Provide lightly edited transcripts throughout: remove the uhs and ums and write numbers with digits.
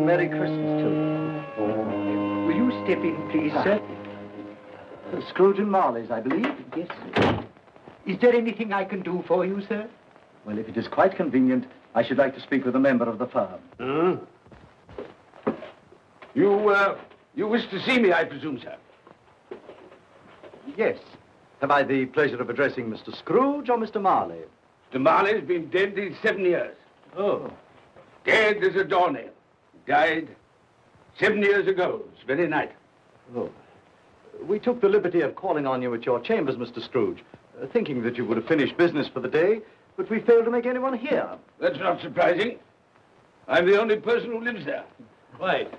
Merry Christmas to you. Will you step in, please, sir? Scrooge and Marley's, I believe. Yes, sir. Is there anything I can do for you, sir? Well, if it is quite convenient, I should like to speak with a member of the firm. You wish to see me, I presume, sir? Yes. Have I the pleasure of addressing Mr. Scrooge or Mr. Marley? Mr. Marley's been dead these 7 years. Oh. Dead as a doornail. Died 7 years ago, this very night. Oh. We took the liberty of calling on you at your chambers, Mr. Scrooge, thinking that you would have finished business for the day, but we failed to make anyone here. That's not surprising. I'm the only person who lives there. Right.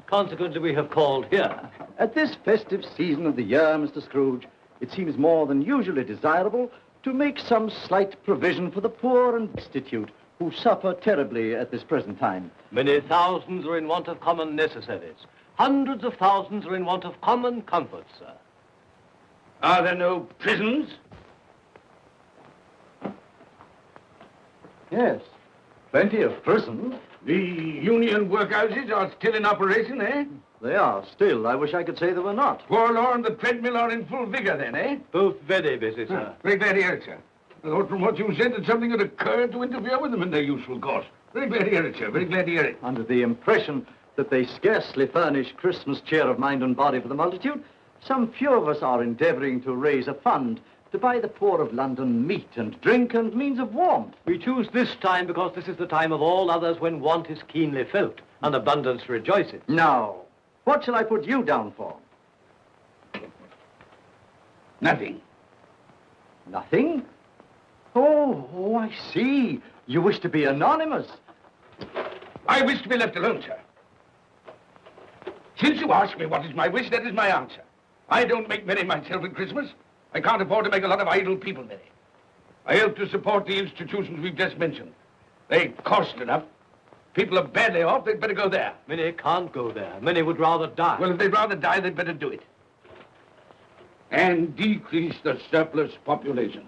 Consequently, we have called here. At this festive season of the year, Mr. Scrooge, it seems more than usually desirable to make some slight provision for the poor and destitute who suffer terribly at this present time. Many thousands are in want of common necessaries. Hundreds of thousands are in want of common comforts, sir. Are there no prisons? Yes, plenty of prisons. The union workhouses are still in operation, eh? They are still. I wish I could say they were not. Poor Law and the treadmill are in full vigor then, eh? Both very busy, sir. Very glad to hear it, sir. I thought from what you said that something had occurred to interfere with them in their useful course. Very glad to hear it, sir. Very glad to hear it. Under the impression that they scarcely furnish Christmas cheer of mind and body for the multitude, some few of us are endeavoring to raise a fund to buy the poor of London meat and drink and means of warmth. We choose this time because this is the time of all others when want is keenly felt and abundance rejoices. Now, what shall I put you down for? Nothing. Nothing? Oh, I see. You wish to be anonymous. I wish to be left alone, sir. Since you ask me what is my wish, that is my answer. I don't make merry myself at Christmas. I can't afford to make a lot of idle people merry. I help to support the institutions we've just mentioned. They cost enough. People are badly off, they'd better go there. Many can't go there. Many would rather die. Well, if they'd rather die, they'd better do it. And decrease the surplus population.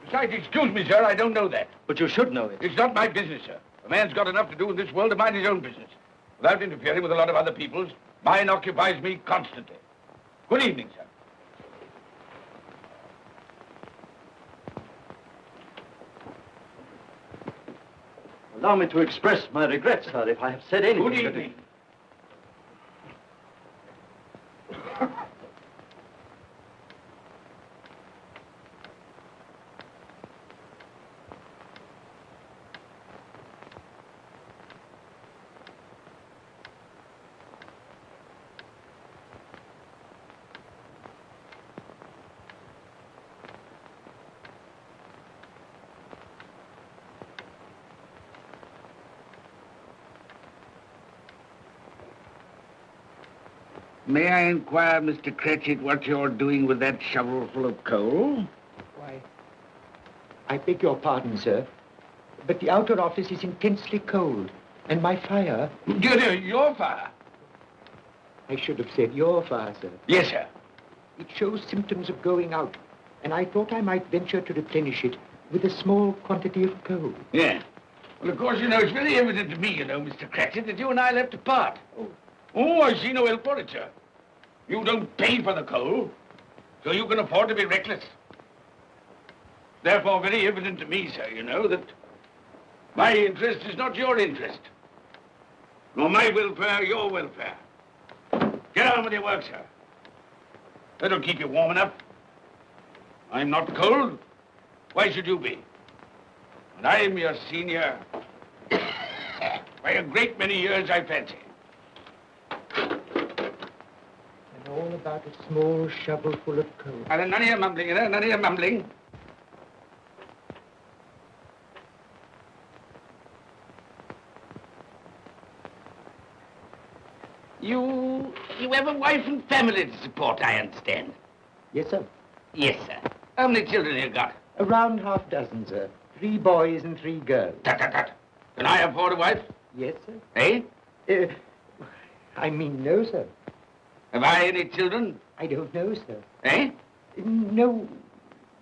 Besides, excuse me, sir, I don't know that. But you should know it. It's not my business, sir. A man's got enough to do in this world to mind his own business. Without interfering with a lot of other people's, mine occupies me constantly. Good evening, sir. Allow me to express my regrets, sir, if I have said anything. Good evening. May I inquire, Mr. Cratchit, what you're doing with that shovel full of coal? Why, I beg your pardon, sir, but the outer office is intensely cold, and my fire... Your fire? I should have said your fire, sir. Yes, sir. It shows symptoms of going out, and I thought I might venture to replenish it with a small quantity of coal. Yeah. Well, of course, it's very evident to me, Mr. Cratchit, that you and I left apart. Oh, I see no help for it, sir. You don't pay for the coal, so you can afford to be reckless. Therefore, very evident to me, sir, that my interest is not your interest. Nor my welfare, your welfare. Get on with your work, sir. That'll keep you warm enough. I'm not cold. Why should you be? And I'm your senior by a great many years, I fancy. And all about a small shovelful of coal. And none of your mumbling, none of your mumbling. You have a wife and family to support, I understand. Yes, sir. Yes, sir. How many children have you got? Around half dozen, sir. 3 boys and 3 girls. Tut, tut, tut. Can I afford a wife? Yes, sir. Eh? I mean, no, sir. Have I any children? I don't know, sir. Eh? No,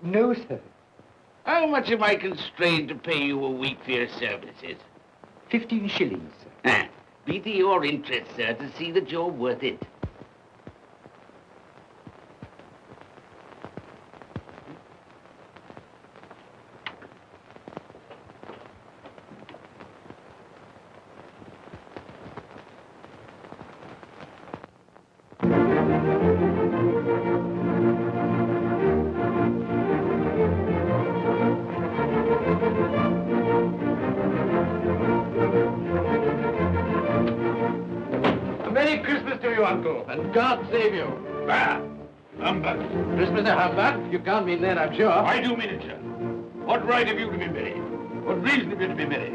sir. How much am I constrained to pay you a week for your services? 15 shillings, sir. Ah, be to your interest, sir, to see that you're worth it. Merry Christmas to you, Uncle, and God save you. Bah! Humbug. Christmas a humbug? You can't mean that, I'm sure. I do mean it, sir. What right have you to be merry? What reason have you to be merry?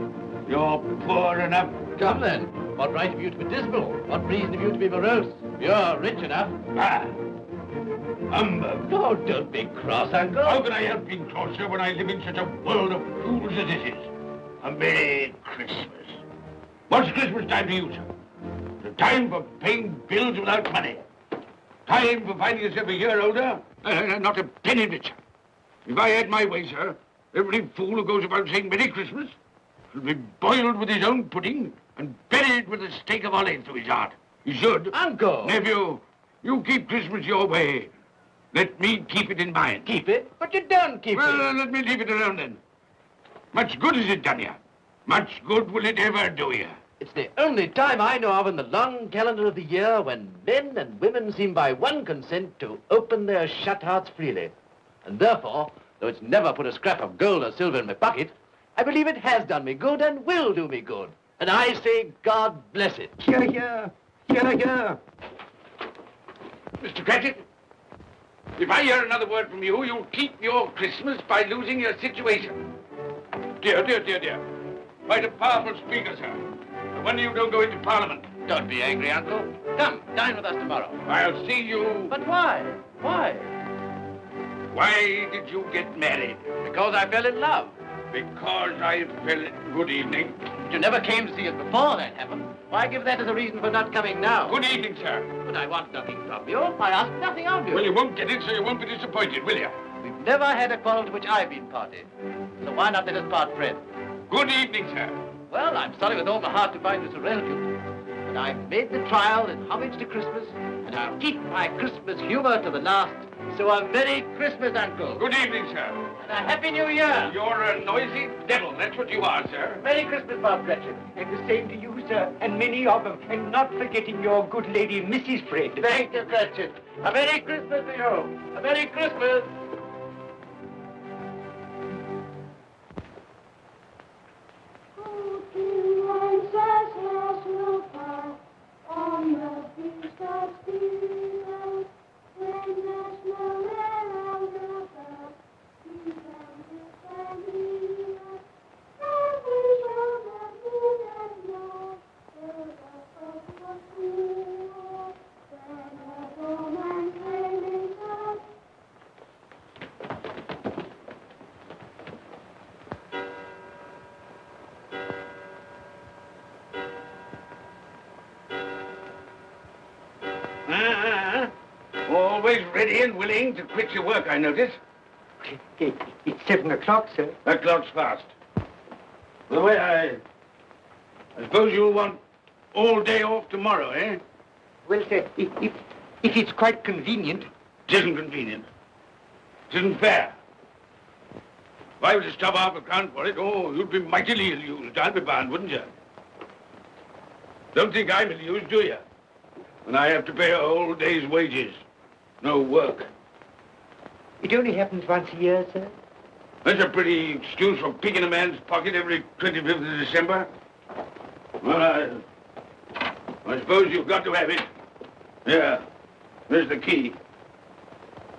You're poor enough. Come then. What right have you to be dismal? What reason have you to be morose? You're rich enough. Ah! Humbug. Oh, don't be cross, Uncle. How can I help being cross, sir, when I live in such a world of fools as this is? A Merry Christmas. What's Christmas time to you, sir? The time for paying bills without money. Time for finding yourself a year older? Not a penny richer. If I had my way, sir, every fool who goes about saying Merry Christmas should be boiled with his own pudding and buried with a stake of olive through his heart. He should. Uncle! Nephew, you keep Christmas your way. Let me keep it in mine. Keep it? But you don't keep Well, it. let me leave it alone then. Much good has it done you? Much good will it ever do you? It's the only time I know of in the long calendar of the year when men and women seem by one consent to open their shut hearts freely. And therefore, though it's never put a scrap of gold or silver in my pocket, I believe it has done me good and will do me good. And I say, God bless it. Hear, hear. Hear, hear. Mr. Cratchit, if I hear another word from you, you'll keep your Christmas by losing your situation. Dear, dear, dear, dear. Quite a powerful speaker, sir. No wonder you don't go into Parliament. Don't be angry, Uncle. Come, dine with us tomorrow. I'll see you... But why? Why? Why did you get married? Because I fell in love. Because I fell... Good evening. But you never came to see us before that happened. Why give that as a reason for not coming now? Good evening, sir. But I want nothing from you. I ask nothing of you. Well, you won't get it, so you won't be disappointed, will you? We've never had a quarrel to which I've been party. So why not let us part friends? Good evening, sir. Well, I'm sorry with all my heart to find this a relative. But I've made the trial in homage to Christmas, and I'll keep my Christmas humor to the last. So a Merry Christmas, Uncle. Good evening, sir. And a Happy New Year. You're a noisy devil, that's what you are, sir. Merry Christmas, Bob Cratchit. And the same to you, sir, and many of them. And not forgetting your good lady, Mrs. Fred. Thank you, Cratchit. A Merry Christmas to you. A Merry Christmas. Always ready and willing to quit your work, I notice. It's 7 o'clock, sir. That clock's fast. By the way, I suppose you'll want all day off tomorrow, eh? Well, sir, if it's quite convenient. It isn't convenient. It isn't fair. If I were to stop half a crown for it, oh, you'd be mightily ill-used, I'll be bound, wouldn't you? Don't think I'm ill-used, do you? When I have to pay a whole day's wages. No work. It only happens once a year, sir. That's a pretty excuse for picking a man's pocket every 25th of December. Well, I suppose you've got to have it. Yeah, there's the key.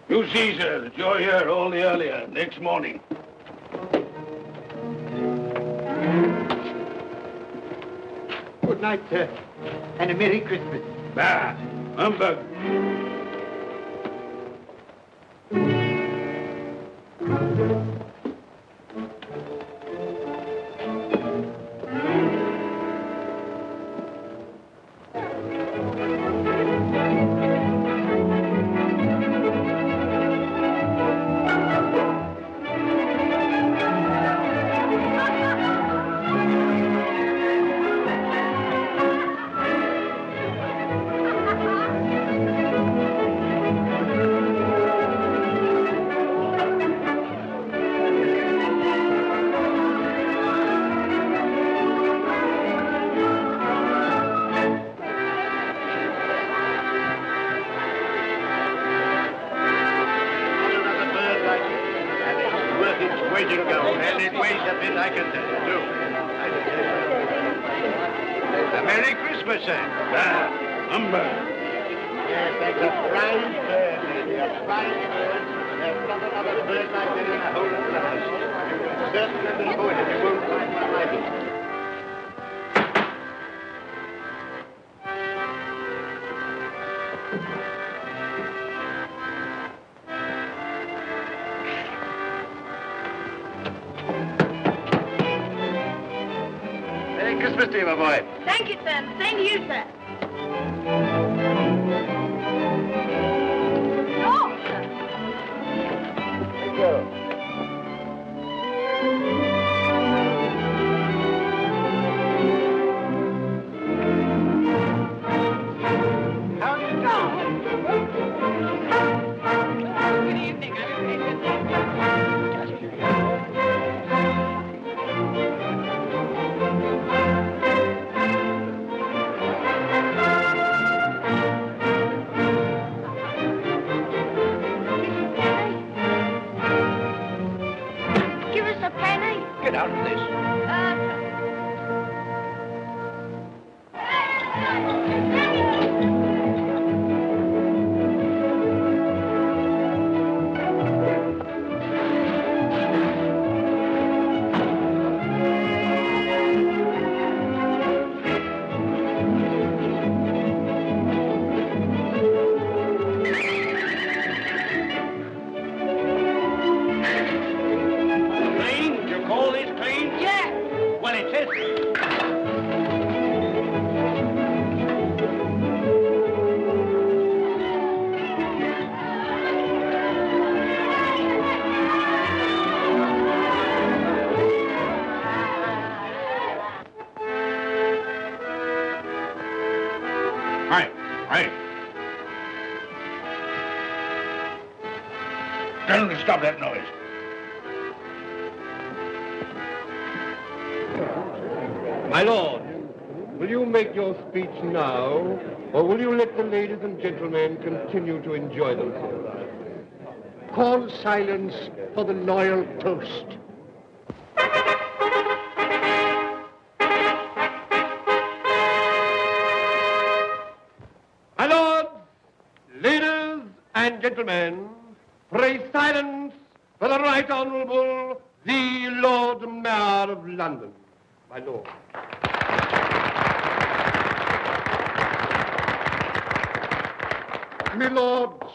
You see, sir, that you're here all the earlier next morning. Good night, sir, and a Merry Christmas. Bah, humbug. Merry Christmas to you, my boy. Thank you, sir. Same to you, sir. Oh, sir. Thank you. How do you do? Good evening. Give us a penny. Get out of this. Clean? You call this clean? Yeah. Well, it is. Right. Tell them to stop that noise. My lord, will you make your speech now, or will you let the ladies and gentlemen continue to enjoy themselves? Call silence for the loyal toast. My lords, ladies and gentlemen, pray silence for the Right Honourable the Lord Mayor of London. My lord. My lords,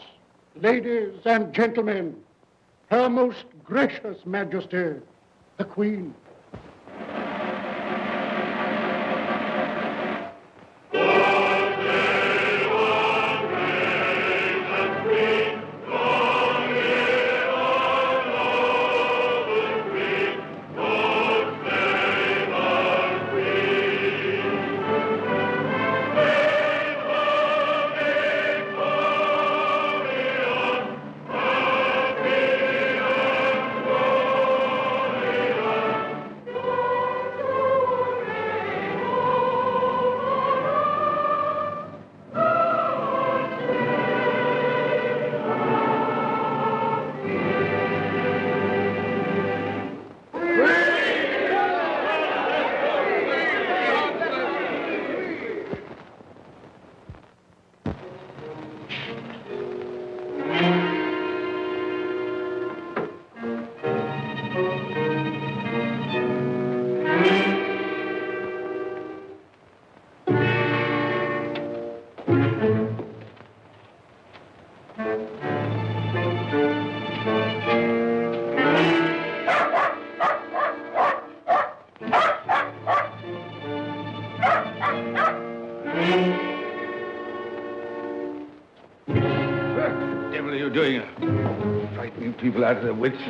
ladies and gentlemen, Her Most Gracious Majesty, the Queen. people out of their wits.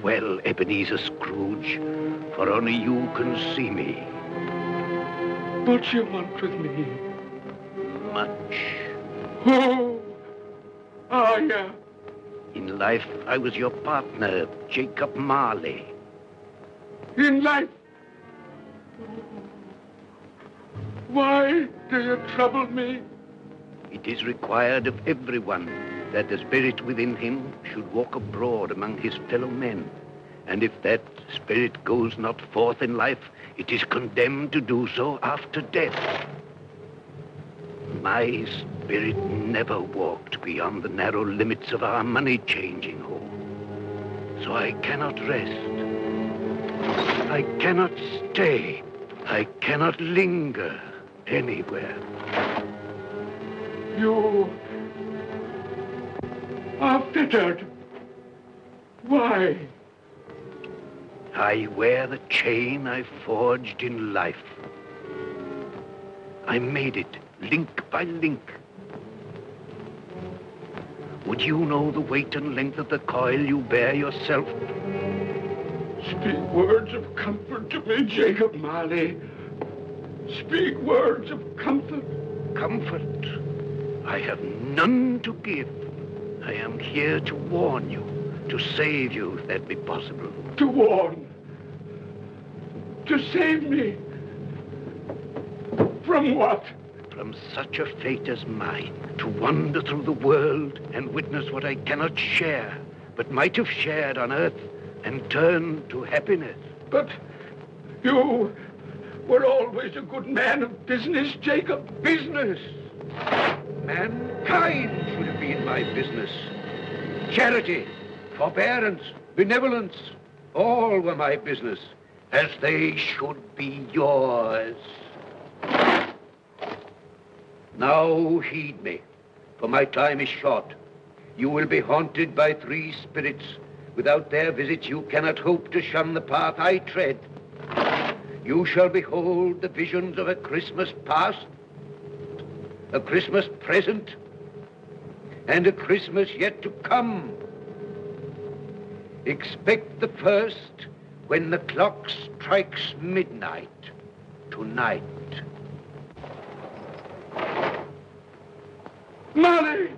well, Ebenezer Scrooge, for only you can see me. What you want with me? Much. Oh, yeah. In life, I was your partner, Jacob Marley. In life. Why do you trouble me? It is required of everyone that the spirit within him should walk abroad among his fellow men. And if that spirit goes not forth in life, it is condemned to do so after death. My spirit never walked beyond the narrow limits of our money-changing hall. So I cannot rest. I cannot stay. I cannot linger anywhere. You are fettered. Why? I wear the chain I forged in life. I made it link by link. Would you know the weight and length of the coil you bear yourself? Speak words of comfort to me, Jacob Marley. Speak words of comfort. Comfort? I have none to give. I am here to warn you, to save you, if that be possible. To warn. To save me. From what? From such a fate as mine, to wander through the world and witness what I cannot share, but might have shared on earth and turn to happiness. But you were always a good man of business, Jacob. Business? Mankind should have been my business. Charity, forbearance, benevolence, all were my business, as they should be yours. Now heed me, for my time is short. You will be haunted by three spirits. Without their visits, you cannot hope to shun the path I tread. You shall behold the visions of a Christmas past, a Christmas present, and a Christmas yet to come. Expect the first when the clock strikes midnight tonight. Marley!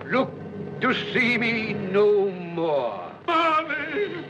Look to see me no more. Marley!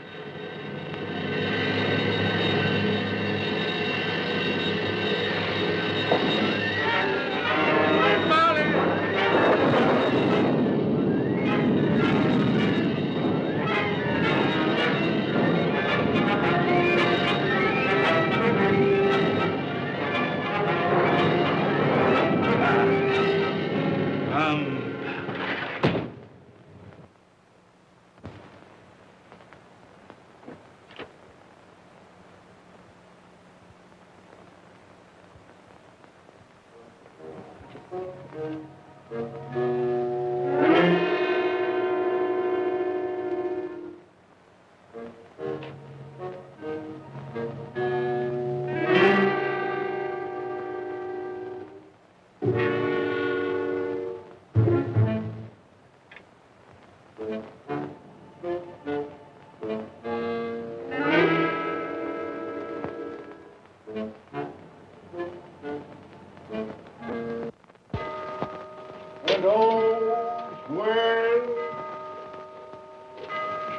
And all's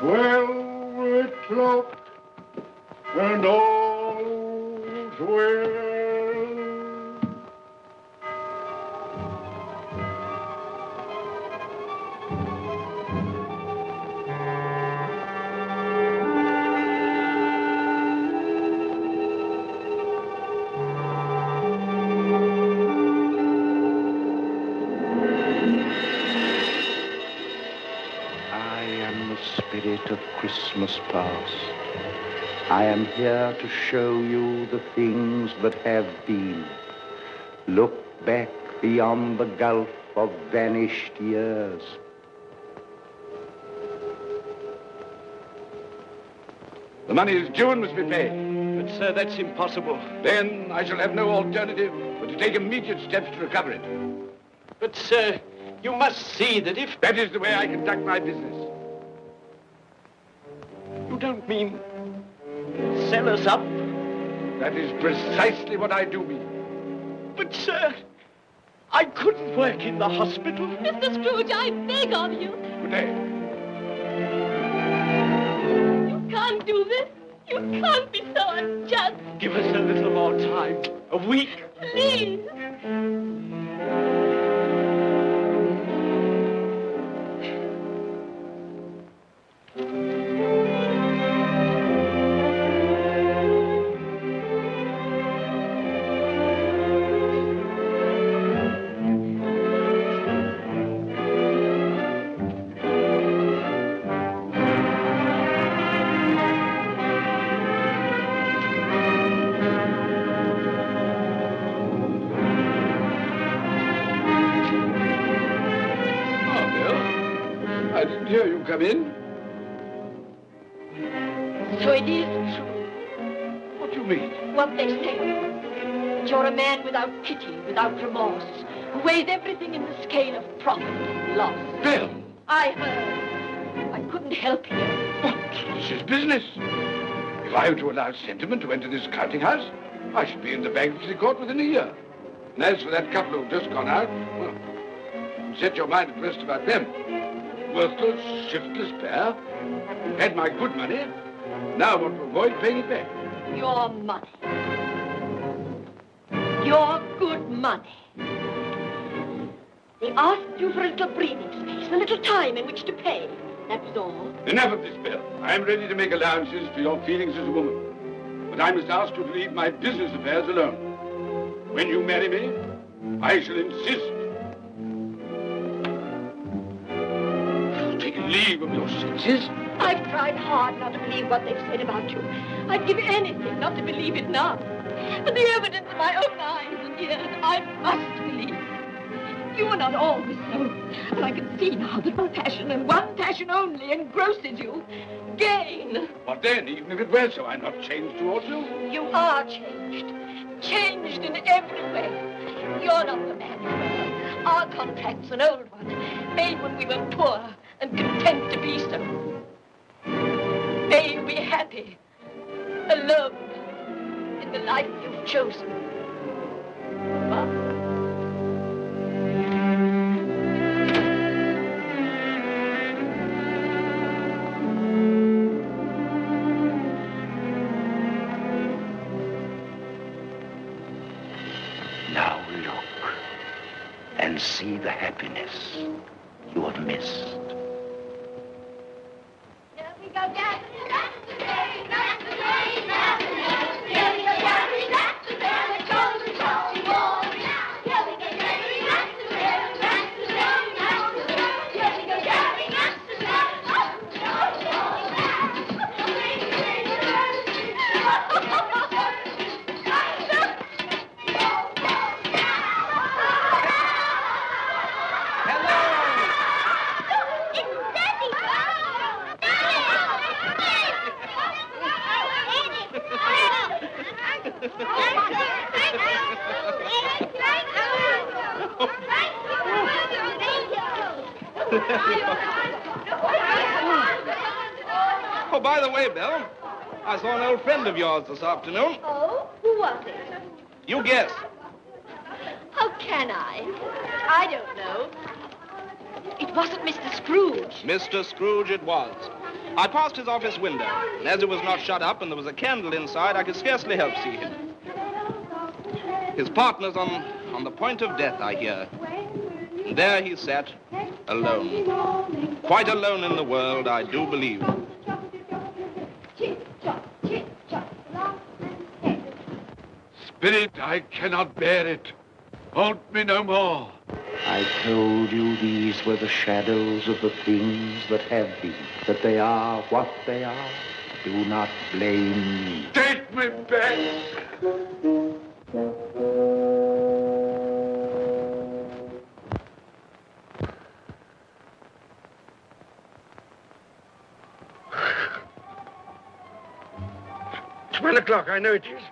well, with cloak, and all's well. Spirit of Christmas past, I am here to show you the things that have been. Look back beyond the gulf of vanished years. The money is due and must be paid. But, sir, that's impossible. Then I shall have no alternative but to take immediate steps to recover it. But, sir, you must see that if... That is the way I conduct my business. don't mean Sell us up? that is precisely what I do mean. But, sir, I couldn't work in the hospital. Mr. Scrooge, I beg of you. Good day. You can't do this. You can't be so unjust. Give us a little more time. A week. Please. I didn't hear you come in. So it is true What do you mean? what they say. That you're a man without pity, without remorse, who weighs everything in the scale of profit and loss. Bill! I heard. I couldn't help you. But this is business. If I were to allow sentiment to enter this counting house, I should be in the bankruptcy court within a year. And as for that couple who've just gone out, well, set your mind at rest about them. Worthless, shiftless pair. Had my good money. Now want to avoid paying it back. Your money. Your good money. They asked you for a little breathing space, a little time in which to pay. That was all. Enough of this, Bill. I'm ready to make allowances for your feelings as a woman. But I must ask you to leave my business affairs alone. When you marry me, I shall insist. Take leave of your senses. I've tried hard not to believe what they've said about you. I'd give anything not to believe it now. But the evidence of my own eyes and ears, I must believe. You were not always so. And I can see now that one passion and one passion only engrosses you. Gain. What then? Even if it were so, I'm not changed towards you. You are changed. Changed in every way. You're not the man you were. Our contract's an old one, made when we were poor and content to be so. May you be happy, alone, in the life you've chosen. Goodbye. Now look and see the happiness you have missed. Here we go, Dad. That's the day, that's the day, that's the day. Here we go, Daddy, that's the day, the golden show ball. Here we go, Daddy, that's the day, that's the day, that's the day. Here we go, Daddy, that's the day. Oh, by the way, Bill, I saw an old friend of yours this afternoon. Oh, who was it? You guess. How can I? I don't know. It wasn't Mr. Scrooge. Mr. Scrooge it was. I passed his office window, and as it was not shut up and there was a candle inside, I could scarcely help see him. His partner's on the point of death, I hear. And there he sat, alone. Quite alone in the world, I do believe. Spirit, I cannot bear it. Haunt me no more. I told you these were the shadows of the things that have been, that they are what they are. Do not blame me. Take me back. It's 1 o'clock, I know it is.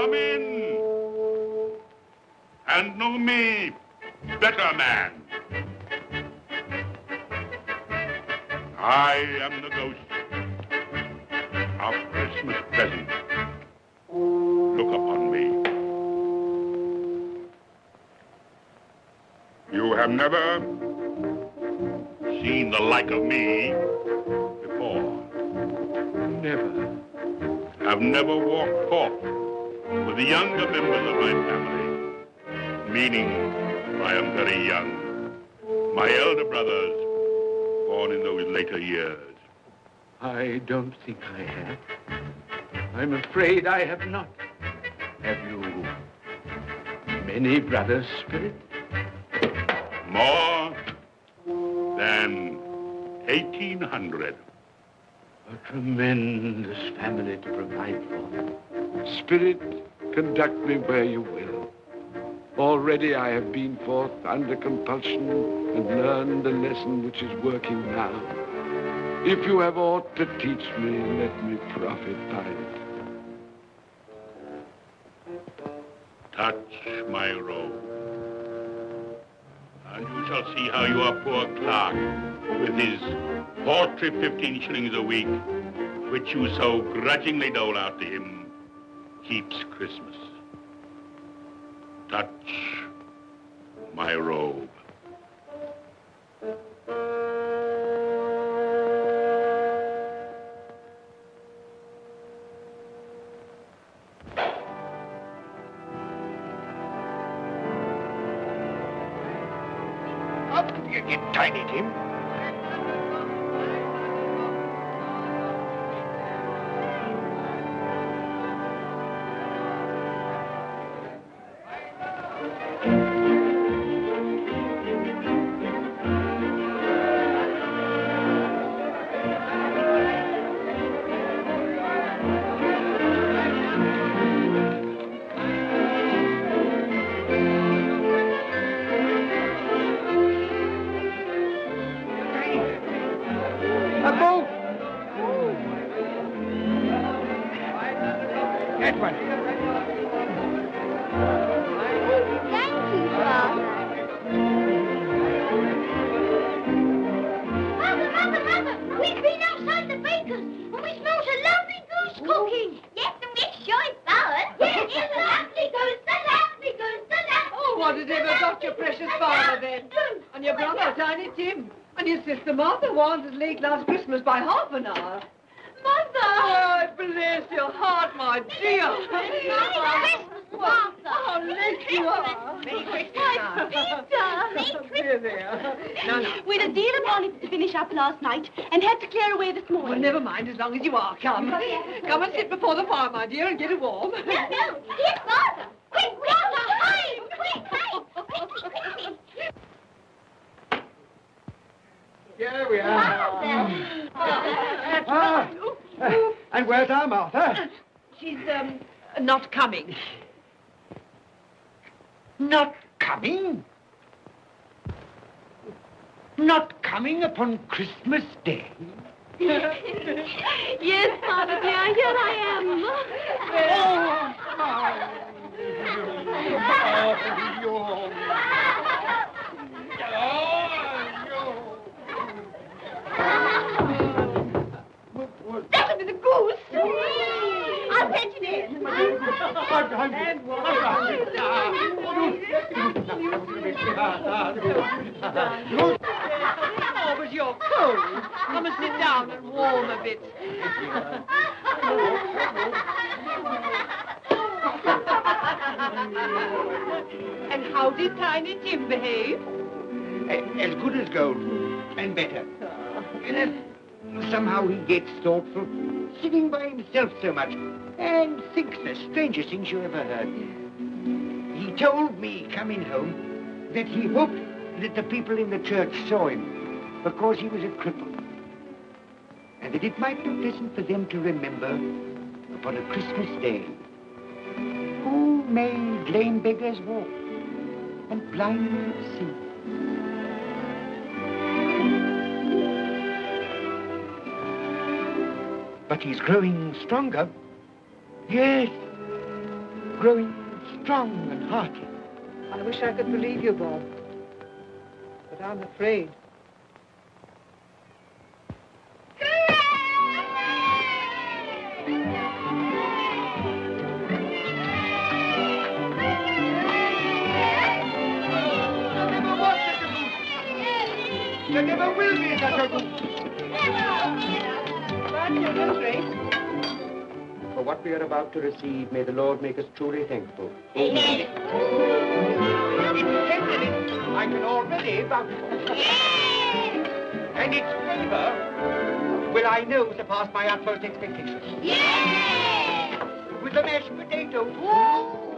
Come in and know me better, man. I am the ghost of Christmas present. Look upon me. You have never seen the like of me before. Never. I've never walked forth with the younger members of my family, meaning I am very young. My elder brothers, born in those later years. I don't think I have. I'm afraid I have not. Have you many brothers, Spirit? More than 1,800. A tremendous family to provide for. Spirit, conduct me where you will. Already I have been forth under compulsion and learned the lesson which is working now. If you have aught to teach me, let me profit by it. Touch my robe, and you shall see how your poor clerk, with his paltry 15 shillings a week, which you so grudgingly dole out to him, keeps Christmas. Touch my robe. Up you get, Tiny Tim. That one. Thank you, Father. Mother, we've been outside the baker's and we smelt a lovely goose cooking. Yes, and we're sure it's ours. Yes, it's a lovely goose, the lovely goose, the lovely Oh, what has ever got your precious father, then? And your brother, Tiny Tim. And your sister Martha was as late last Christmas by half an hour. Mother! Oh, bless your heart, my dear. Merry Christmas, Martha. How late you are. Merry Christmas, Peter. There, there. No. We'd a deal upon it to finish up last night and had to clear away this morning. Well, never mind, as long as you are. Come. Come and sit before the fire, my dear, and get it warm. No. Here's Martha. Quick, Martha, hide. Quick. Here we are. And where's our Martha? She's, not coming. Not coming? Not coming upon Christmas Day? Yes, Father dear, here I That'll be the goose. I'll fetch it in. Oh, but you're cold. Come and sit down and warm a bit. And how did Tiny Tim behave? As good as gold, and better. Somehow he gets thoughtful, sitting by himself so much, and thinks the strangest things you ever heard. He told me, coming home, that he hoped that the people in the church saw him, because he was a cripple. And that it might be pleasant for them to remember, upon a Christmas day, who made lame beggars walk and blind men see. But he's growing stronger. Yes, growing strong and hearty. I wish I could believe you, Bob. But I'm afraid. There never will be such a goose. For what we are about to receive, may the Lord make us truly thankful. Amen. I can already vouch for. And its flavor will, I know, surpass my utmost expectations. With the mashed potato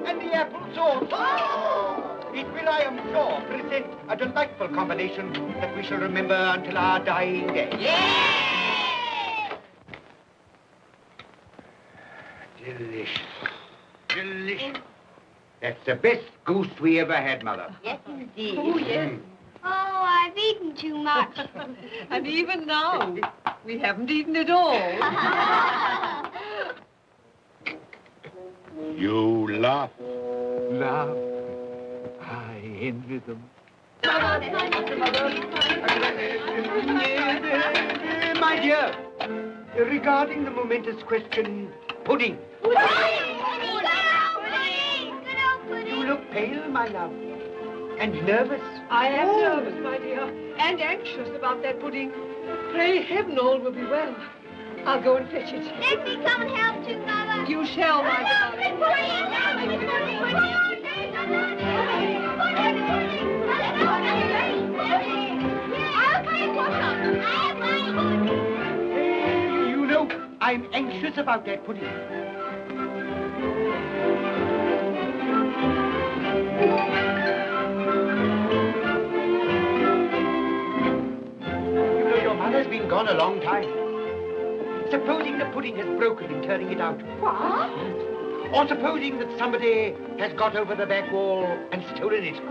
and the apple sauce. It will, I am sure, present a delightful combination that we shall remember until our dying day. Delicious. Delicious. That's the best goose we ever had, Mother. Yes, indeed. Oh, yes. Oh, I've eaten too much. And even now, we haven't eaten it all. You laugh. Laugh. I envy them. My dear, regarding the momentous question, pudding. You look pale, my love, and nervous. I am nervous, my dear, and anxious about that pudding. Pray heaven all will be well. I'll go and fetch it. Let me come and help too, Mother. You shall, my darling. You know, I'm anxious about that pudding. You know, your mother's been gone a long time. Supposing the pudding has broken in turning it out. What? Or supposing that somebody has got over the back wall and stolen it.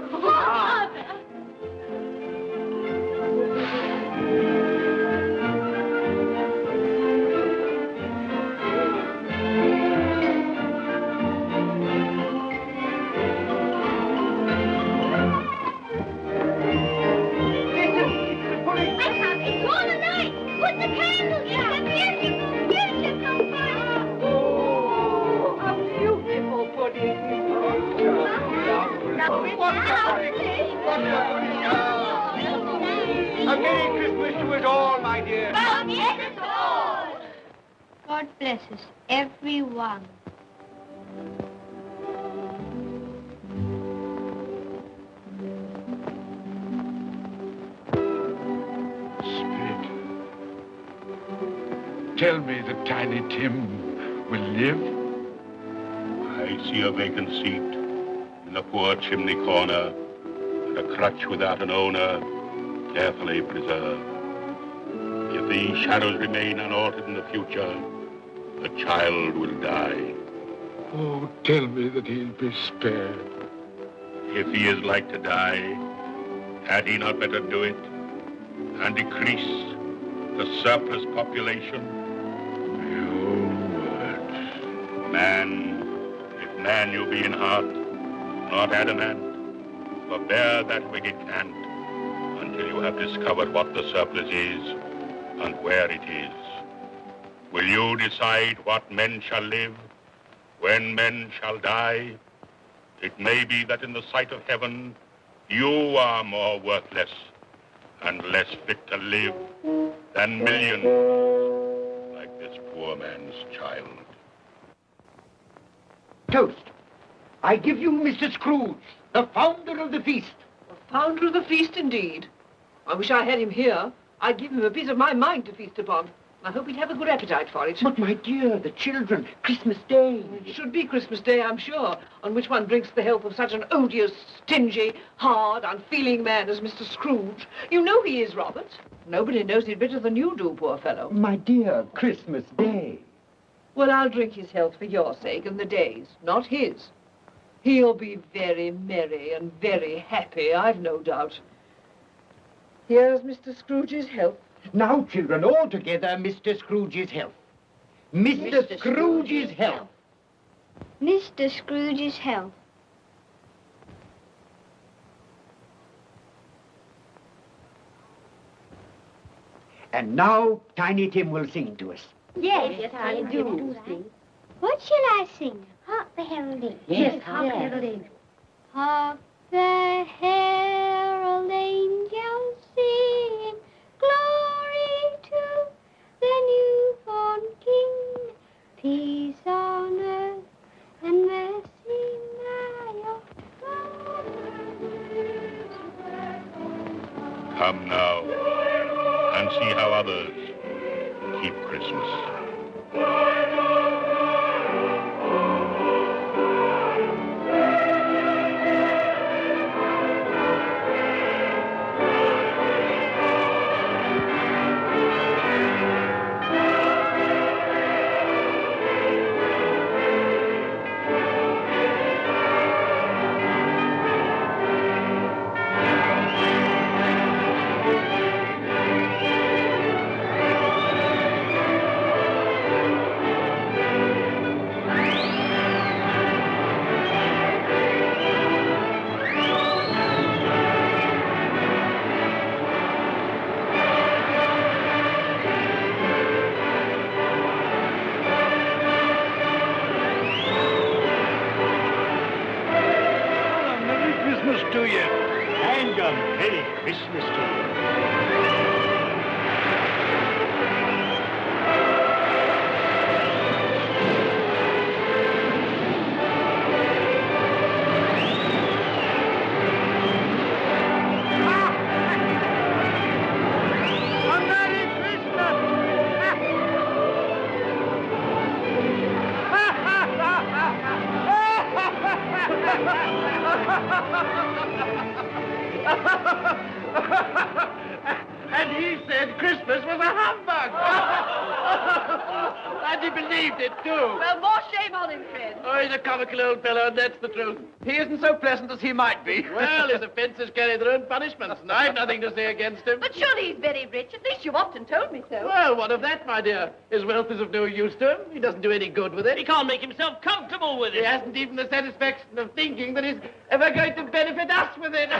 A Merry Christmas to us all, my dear. God bless us, everyone. Spirit, tell me that Tiny Tim will live. I see a vacant seat in the poor chimney corner, and a crutch without an owner, carefully preserved. If these shadows remain unaltered in the future, the child will die. Oh, tell me that he'll be spared. If he is like to die, had he not better do it and decrease the surplus population? Your words. Man, if man you be in heart, not adamant, forbear that wicked cant until you have discovered what the surplus is and where it is. Will you decide what men shall live, when men shall die? It may be that in the sight of heaven, you are more worthless and less fit to live than millions like this poor man's child. Toast. I give you Mr. Scrooge, the founder of the feast. Founder of the feast, indeed. I wish I had him here. I'd give him a piece of my mind to feast upon. I hope he'd have a good appetite for it. But, my dear, the children, Christmas Day. It should be Christmas Day, I'm sure, on which one drinks the health of such an odious, stingy, hard, unfeeling man as Mr. Scrooge. You know he is, Robert. Nobody knows it better than you do, poor fellow. My dear, Christmas Day. Well, I'll drink his health for your sake and the day's, not his. He'll be very merry and very happy, I've no doubt. Here's Mr. Scrooge's health. Now, children, all together, Mr. Scrooge's health. Mr. Scrooge's health. Mr. Scrooge's health. And now Tiny Tim will sing to us. Yes, I do. What shall I sing? Hark the heralding. Yes, hark the heralding. Hark the herald angels sing, glory to the newborn King, peace on earth and mercy nigh of God. Come now and see how others keep Christmas. To you. And a Merry Christmas to you. And he said Christmas was a humbug. And he believed it, too. Well, more shame on him, friend. Oh, he's a comical old fellow, and that's the truth. He isn't so pleasant as he might be. Well, his offences carry their own punishments, and I've nothing to say against him. But surely he's very rich. At least you've often told me so. Well, what of that, my dear? His wealth is of no use to him. He doesn't do any good with it. He can't make himself comfortable with He it. hasn't even the satisfaction of thinking that he's ever going to benefit us with it.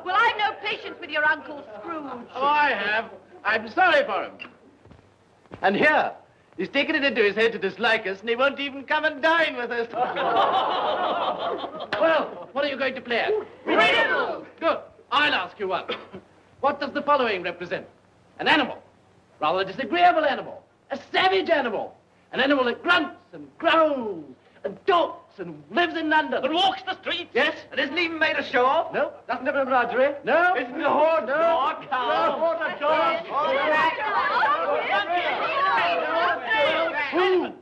Well, I've no patience with your Uncle Scrooge. Oh, I have. I'm sorry for him. And here, he's taken it into his head to dislike us, and he won't even come and dine with us. Well, what are you going to play at? Riddles. Good. I'll ask you one. What does the following represent? An animal. Rather a disagreeable animal. A savage animal. An animal that grunts and growls and talks and lives in London. But walks the streets. Yes. And isn't even made ashore? No. Doesn't have a menagerie? No. Isn't a horse? No. Nor a cow? No. Nor a dog. Who?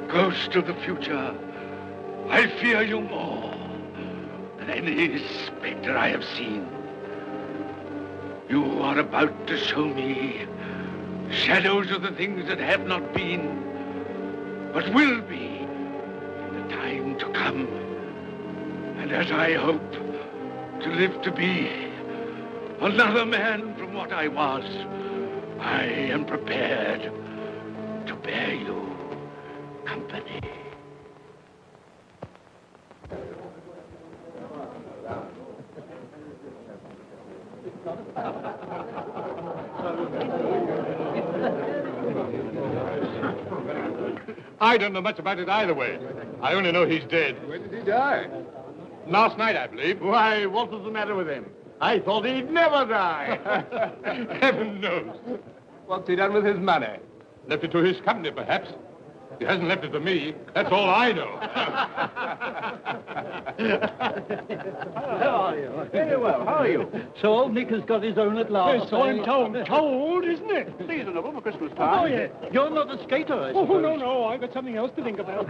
Ghost of the future, I fear you more than any spectre I have seen. You are about to show me shadows of the things that have not been, but will be in the time to come. And as I hope to live to be another man from what I was, I am prepared to bear you company. I don't know much about it either way. I only know he's dead. When did he die? Last night, I believe. Why, what was the matter with him? I thought he'd never die. Heaven knows. What's he done with his money? Left it to his company, perhaps. He hasn't left it to me. That's all I know. How are you? Very well. How are you? So old Nick has got his own at last. Yes, so I'm told, isn't it? Seasonable for Christmas time. Oh, yes. You're not a skater, I suppose. Oh, no, I've got something else to think about.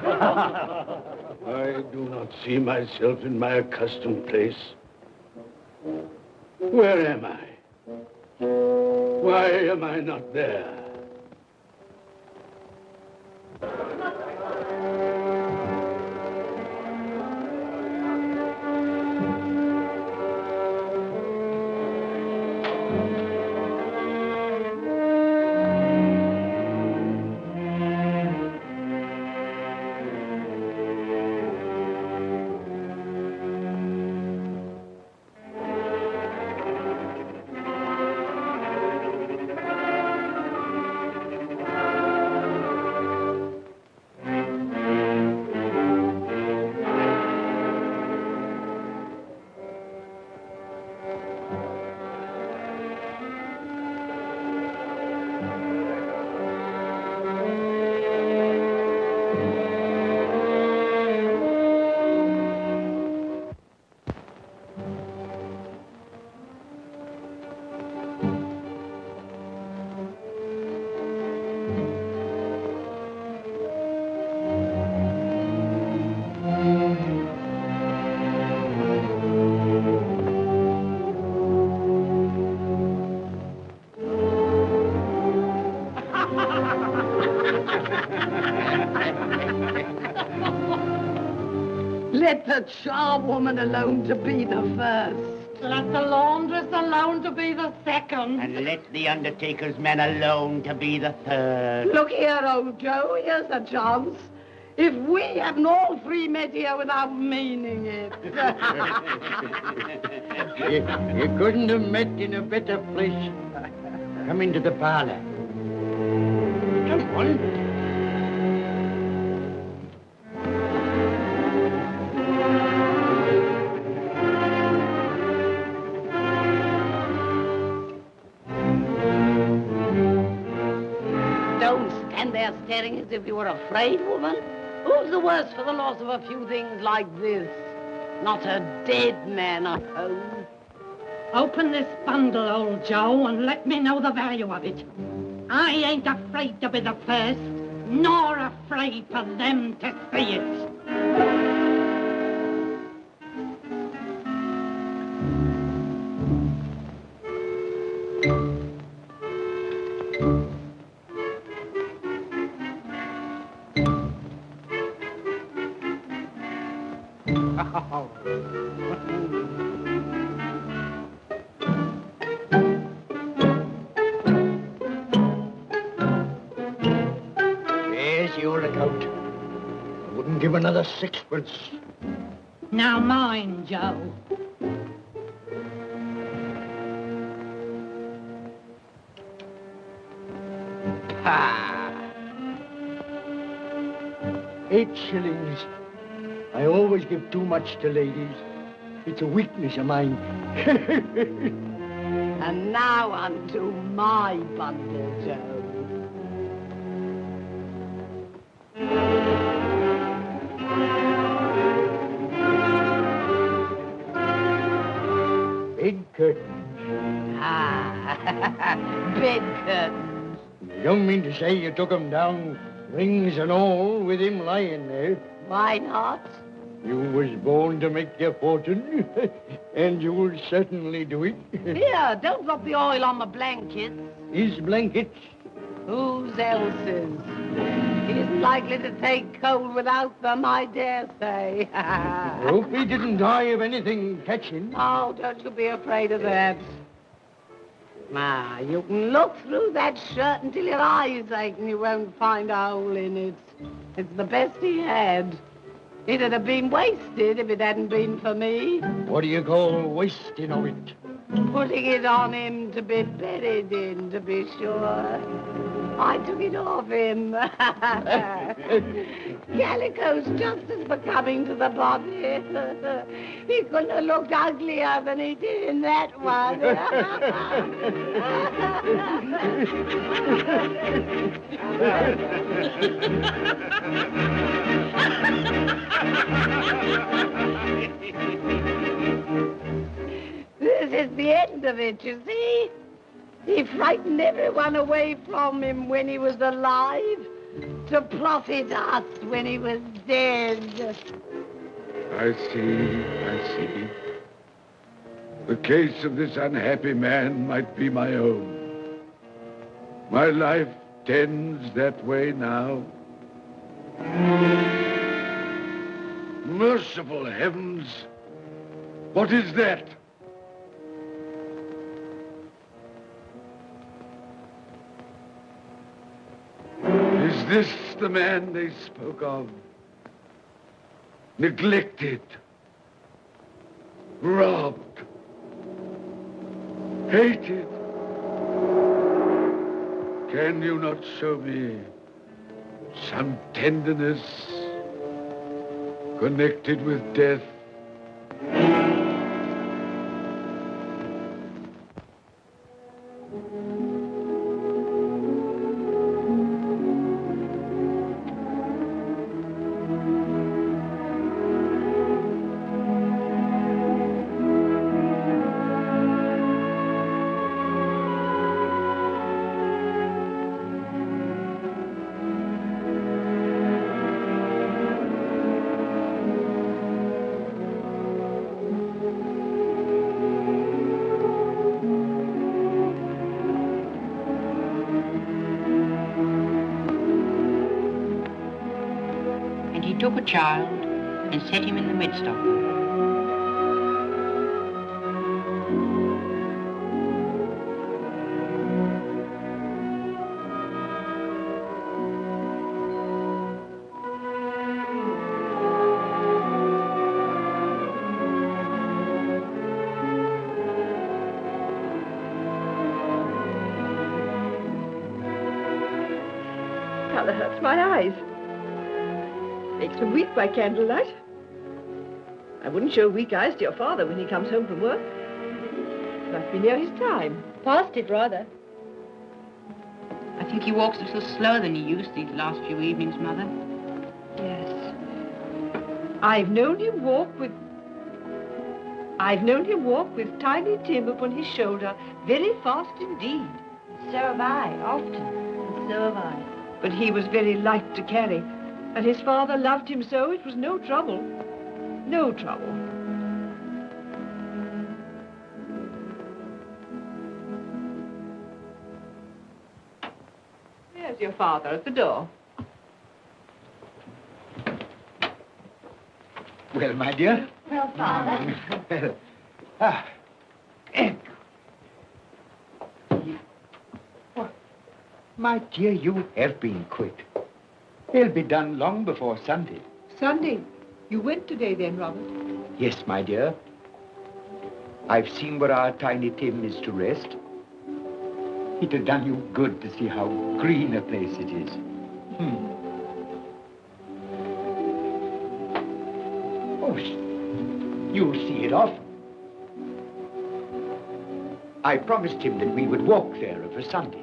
I do not see myself in my accustomed place. Where am I? Why am I not there? Let the charwoman alone to be the first. Let the laundress alone to be the second. And let the undertaker's man alone to be the third. Look here, old Joe, here's a chance. If we haven't all three met here without meaning it. You couldn't have met in a better place. Come into the parlor. Come on. Staring as if you were afraid, woman. Who's the worse for the loss of a few things like this? Not a dead man, I hope. Open this bundle, old Joe, and let me know the value of it. I ain't afraid to be the first, nor afraid for them to see it. There's your account. I wouldn't give another sixpence. Now mine, Joe. Ah. 8 shillings. I always give too much to ladies. It's a weakness of mine. And now unto my bundle, Joe. Bed curtains. Ah, bed curtains. You don't mean to say you took 'em down, rings and all, with him lying there? Why not? You was born to make your fortune, and you'll certainly do it. Here, don't drop the oil on my blankets. His blankets? Whose else's? He isn't likely to take cold without them, I dare say. Hope he didn't die of anything catching. Oh, don't you be afraid of that. Now, you can look through that shirt until your eyes ache and you won't find a hole in it. It's the best he had. It'd have been wasted if it hadn't been for me. What do you call wasting of it? Putting it on him to be buried in, to be sure. I took it off him. Calico's just as becoming to the body. He couldn't have looked uglier than he did in that one. This is the end of it, you see. He frightened everyone away from him when he was alive to profit us when he was dead. I see. The case of this unhappy man might be my own. My life tends that way now. Merciful heavens! What is that? Is this the man they spoke of? Neglected, robbed, hated. Can you not show me some tenderness connected with death? Took a child and set him in the midst of them. Colour hurts my eyes. Makes me weak by candlelight. I wouldn't show weak eyes to your father when he comes home from work. Must be near his time. Past it, rather. I think he walks a little slower than he used these last few evenings, Mother. Yes. I've known him walk with Tiny Tim upon his shoulder very fast indeed. So have I, often. And so have I. But he was very light to carry. And his father loved him so, it was no trouble. No trouble. There's your father at the door. Well, my dear. Well, Father. My dear, you have been quick. They'll be done long before Sunday. Sunday? You went today then, Robert? Yes, my dear. I've seen where our Tiny Tim is to rest. It'd have done you good to see how green a place it is. Oh, you'll see it often. I promised him that we would walk there of a Sunday.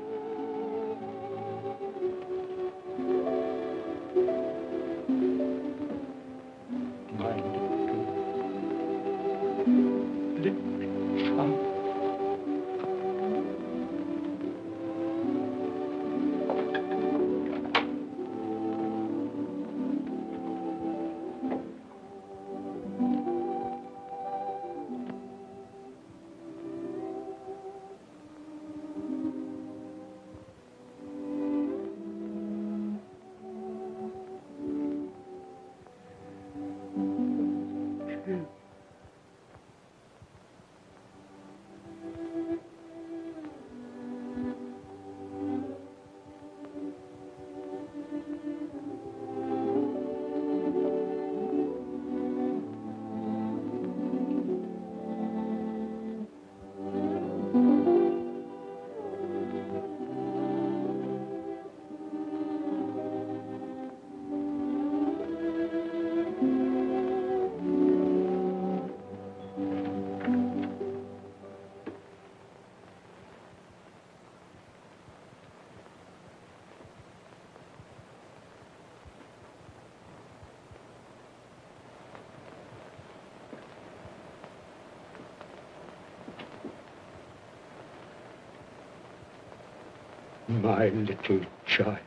My little child.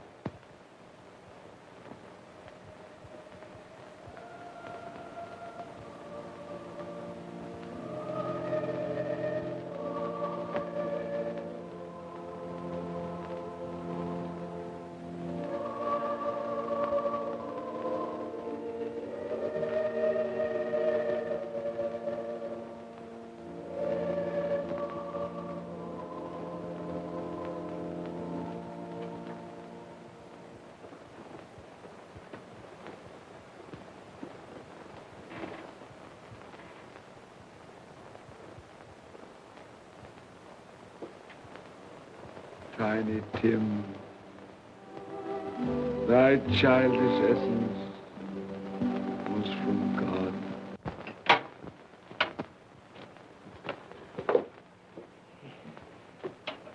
Tiny Tim, thy childish essence was from God.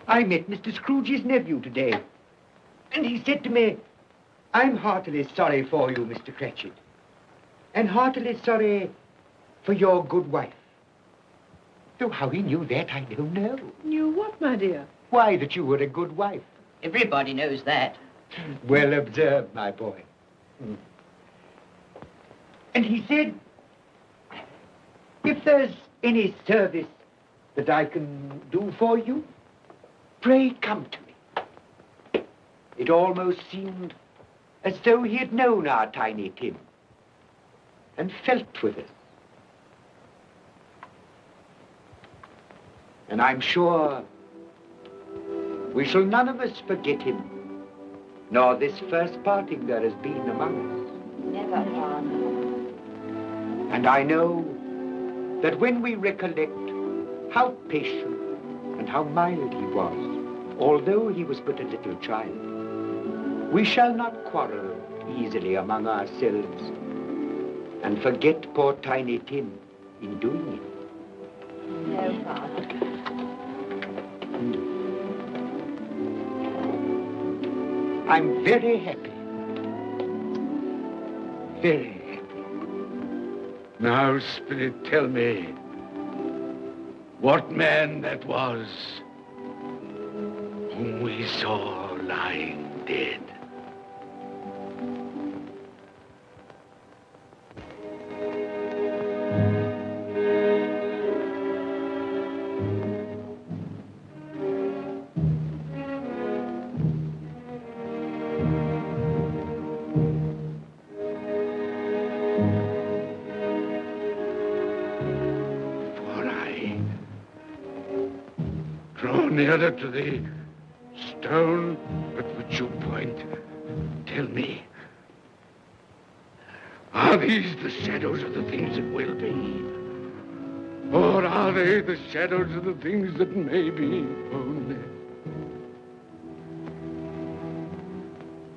I met Mr. Scrooge's nephew today, and he said to me, I'm heartily sorry for you, Mr. Cratchit, and heartily sorry for your good wife. Though how he knew that, I don't know. Knew what, my dear? Why, that you were a good wife. Everybody knows that. Well observed, my boy. And he said, if there's any service that I can do for you, pray come to me. It almost seemed as though he had known our Tiny Tim and felt with us. And I'm sure we shall none of us forget him, nor this first parting there has been among us. Never, Father. And I know that when we recollect how patient and how mild he was, although he was but a little child, we shall not quarrel easily among ourselves and forget poor Tiny Tim in doing it. No, Father. I'm very happy. Very happy. Now, Spirit, tell me what man that was whom we saw lying dead. Nearer to the stone at which you point, tell me, are these the shadows of the things that will be? Or are they the shadows of the things that may be only?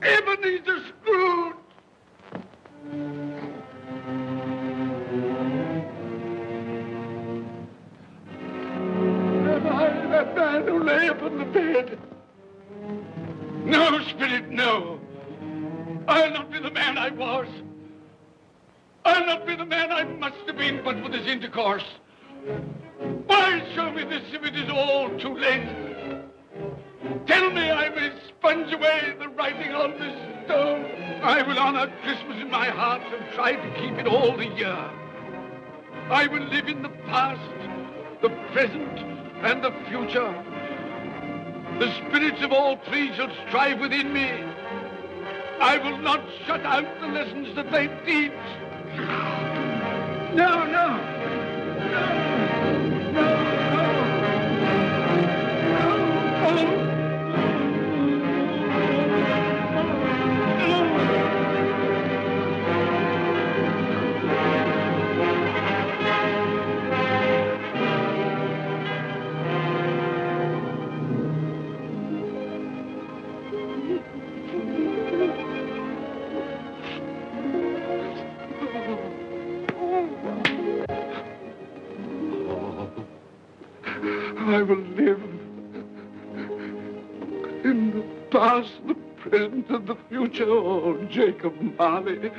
Ebenezer Scrooge! That man who lay upon the bed. No, Spirit, no. I'll not be the man I was. I'll not be the man I must have been but for this intercourse. Why show me this if it is all too late? Tell me I may sponge away the writing on this stone. I will honor Christmas in my heart and try to keep it all the year. I will live in the past, the present, and the future. The spirits of all three shall strive within me. I will not shut out the lessons that they teach. No, no. No, no, no. No, no. I will live in the past, the present, and the future. Oh, Jacob Marley,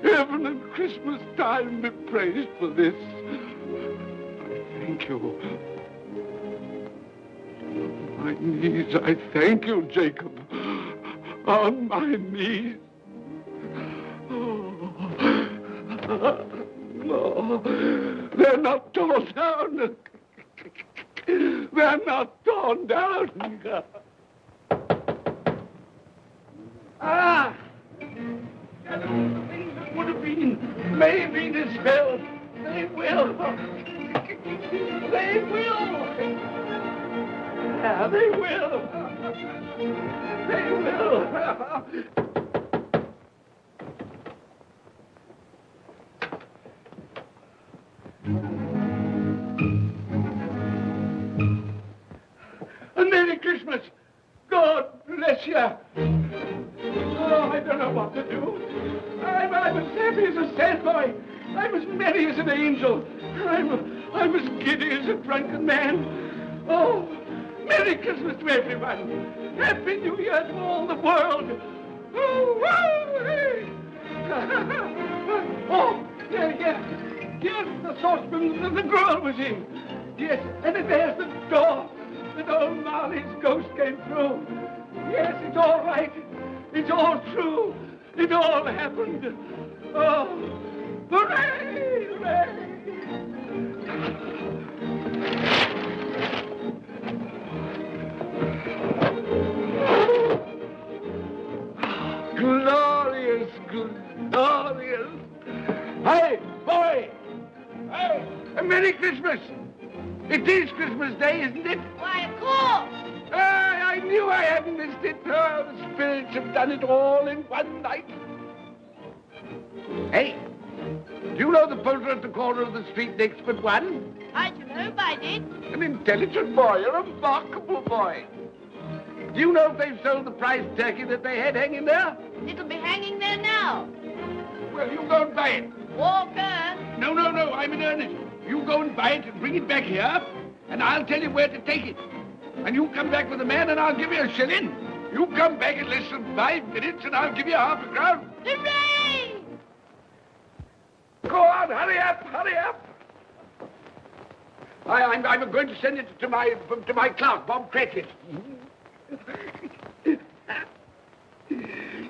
heaven and Christmas time be praised for this. I thank you. my knees, I thank you, Jacob. On my knees. No, they're not torn down. They're not torn down. Ah! Things that would have been may have been dispelled. They will. They will. Yeah, they will. They will. A Merry Christmas. God bless you. Oh, I don't know what to do. I'm as happy as a sandboy. I'm as merry as an angel. I'm as giddy as a drunken man. Oh, Merry Christmas to everyone. Happy New Year to all the world. Oh, hey. Oh, yeah. Here's the saucepan that the girl was in. Yes, and there's the door that old Marley's ghost came through. Yes, it's all right. It's all true. It all happened. Oh, hooray, hooray. Glorious, glorious. Hey, boy! Hey, a Merry Christmas! It is Christmas Day, isn't it? Why, of course. I knew I hadn't missed it. Oh, the spirits have done it all in one night. Hey, do you know the poulterer at the corner of the street next but one? I should hope I did. An intelligent boy, a remarkable boy. Do you know if they've sold the prize turkey that they had hanging there? It'll be hanging there now. Well, you go and buy it. Walker. No, I'm in earnest. You go and buy it and bring it back here, and I'll tell you where to take it. And you come back with a man, and I'll give you a shilling. You come back in less than 5 minutes, and I'll give you half a crown. Hooray! Go on, hurry up. I'm going to send it to my clerk, Bob Cratchit.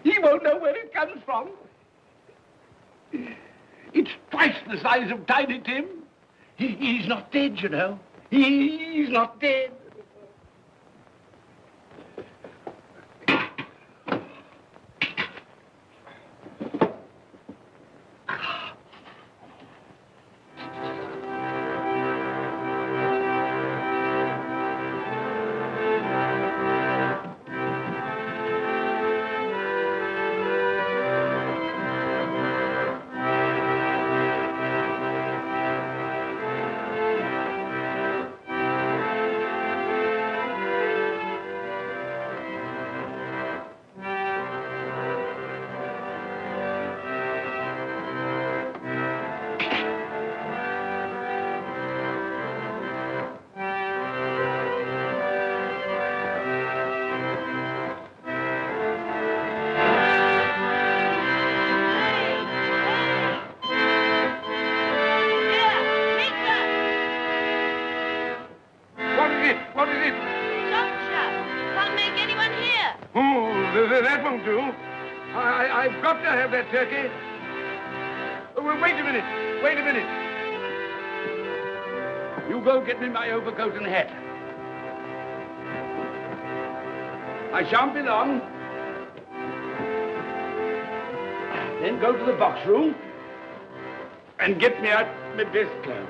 He won't know where it comes from. It's twice the size of Tiny Tim. He's not dead, you know. He's not dead. That won't do. I've got to have that turkey. Well, wait a minute. You go get me my overcoat and hat. I shan't be long. Then go to the box room and get me out my best clothes.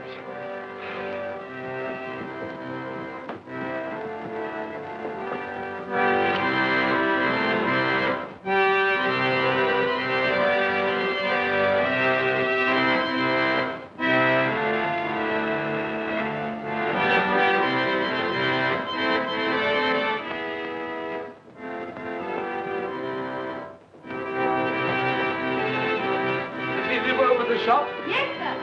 Shop? Yes, sir.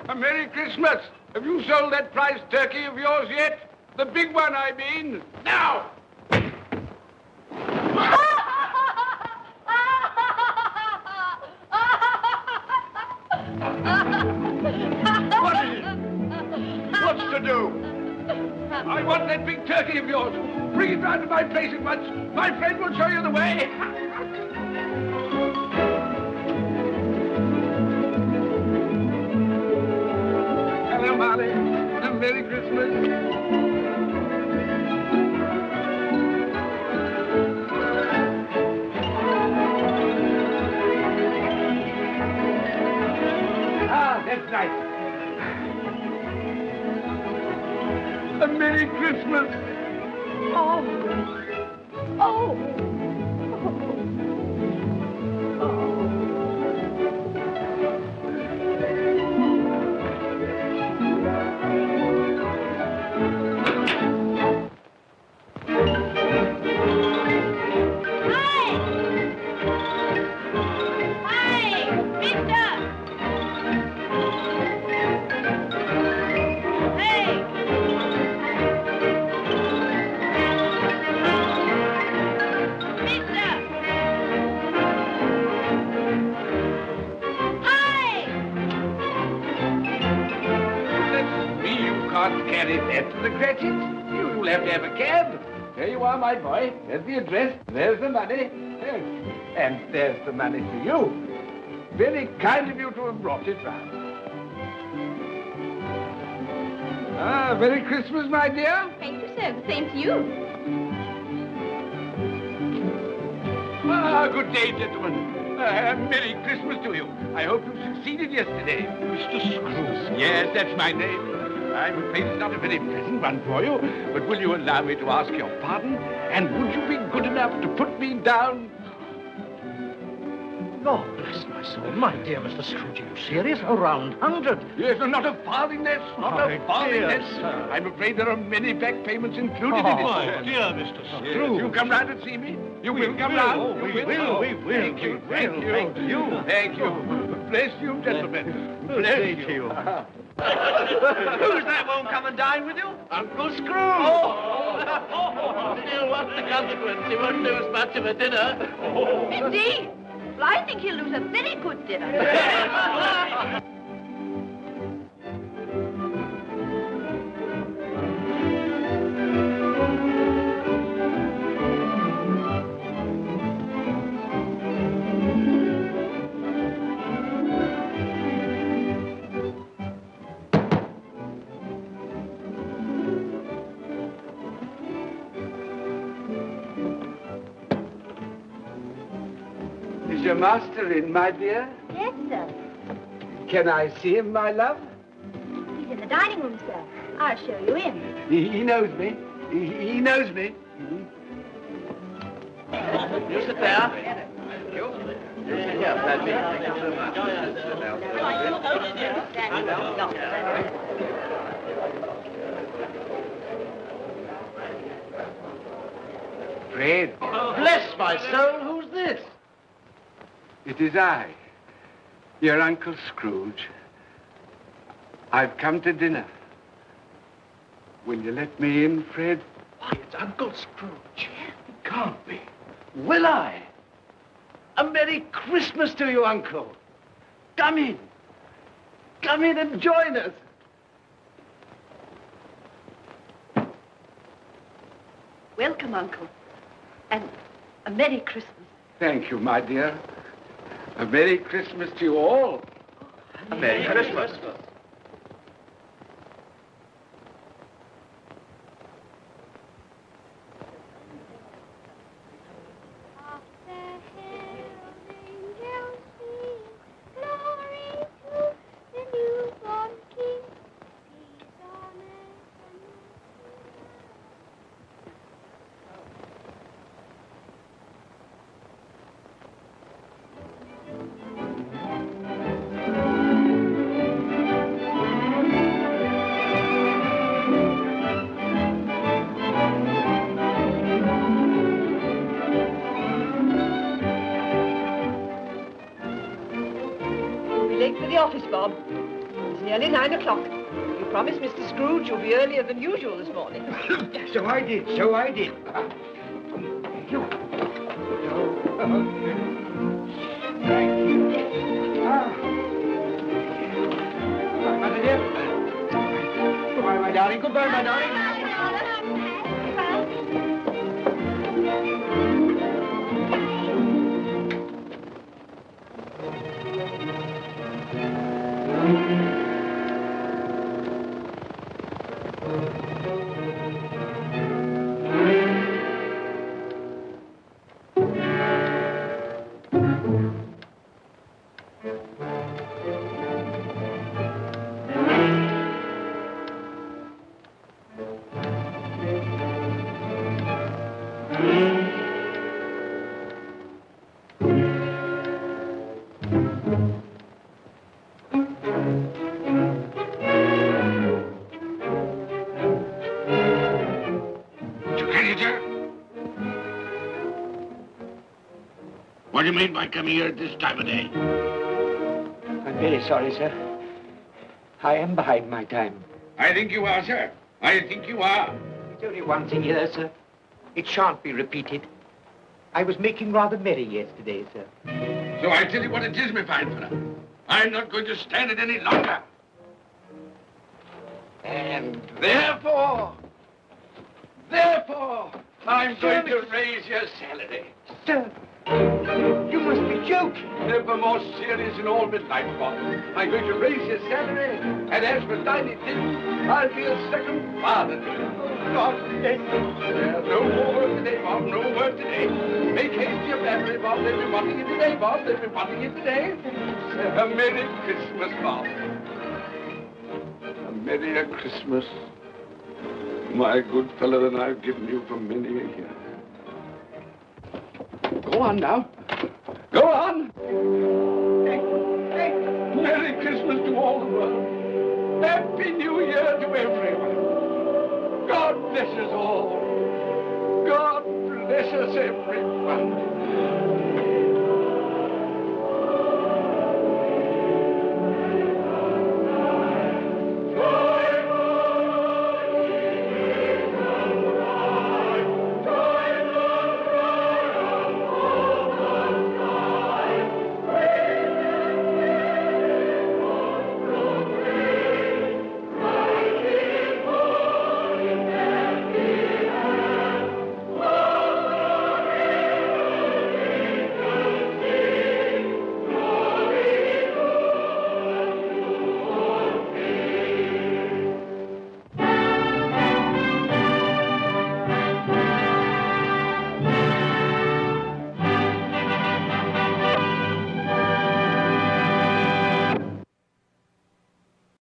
A Merry Christmas. Have you sold that prize turkey of yours yet? The big one, I mean. Now! that turkey of yours. Bring it round to my place at once. My friend will show you the way. Hello, Molly. Merry Christmas. That's nice. A Merry Christmas. Oh. Oh. Carry that to the Cratchits. You'll have to have a cab. There you are, my boy. There's the address. There's the money. Yes. And there's the money to you. Very kind of you to have brought it round. Ah, Merry Christmas, my dear. Thank you, sir. The same to you. Ah, good day, gentlemen. Merry Christmas to you. I hope you succeeded yesterday. Mr. Scrooge. Yes, that's my name. I'm afraid it's not a very pleasant one for you, but will you allow me to ask your pardon? And would you be good enough to put me down? Lord bless my soul. My dear Mr. Scrooge, are you serious? A round 100? Yes, and not a farthing less. Not a farthing less. I'm afraid there are many back payments included in it. My dear Mr. Scrooge. Yes, you come round and see me. You will come round. Oh, we will. Thank you. Thank you. Thank you. Thank you. Bless you, gentlemen. Bless you. Who's that won't come and dine with you? Uncle Scrooge! Oh. Still, what's the consequence? He won't lose much of a dinner. Indeed. Well, I think he'll lose a very good dinner. Is your master in, my dear? Yes, sir. Can I see him, my love? He's in the dining room, sir. I'll show you in. He knows me. He knows me. You sit there. Thank you. Here, Paddy. Thank you so much. Fred. Bless my soul, who's this? It is I, your Uncle Scrooge. I've come to dinner. Will you let me in, Fred? Why, it's Uncle Scrooge. It can't be. Will I? A Merry Christmas to you, Uncle. Come in. Come in and join us. Welcome, Uncle. And a Merry Christmas. Thank you, my dear. A Merry Christmas to you all. A Merry Christmas. Office, Bob. It's nearly 9 o'clock. You promised Mr. Scrooge you'll be earlier than usual this morning. So I did. Thank you. Thank you. Goodbye, my dear. Goodbye, my darling. Goodbye, my darling. What do you mean by coming here at this time of day? I'm very sorry, sir. I am behind my time. I think you are, sir. I think you are. There's only one thing here, sir. It shan't be repeated. I was making rather merry yesterday, sir. So I tell you what it is, my fine fellow. I'm not going to stand it any longer. And therefore, I'm going to raise your salary. Sir, you must be joking. Never more serious in all my life, Bob. I'm going to raise your salary, and as for tiny things, I'll be a second father to you. God bless you. No more work today, Bob. No work today. Make haste to your family, Bob. They'll be wanting you today, Bob. They'll be wanting you today. A Merry Christmas, Bob. A merrier Christmas, my good fellow, than I've given you for many a year. Go on now. Go on. Merry Christmas to all the world. Happy New Year to everyone. God bless us all. God bless us, everyone.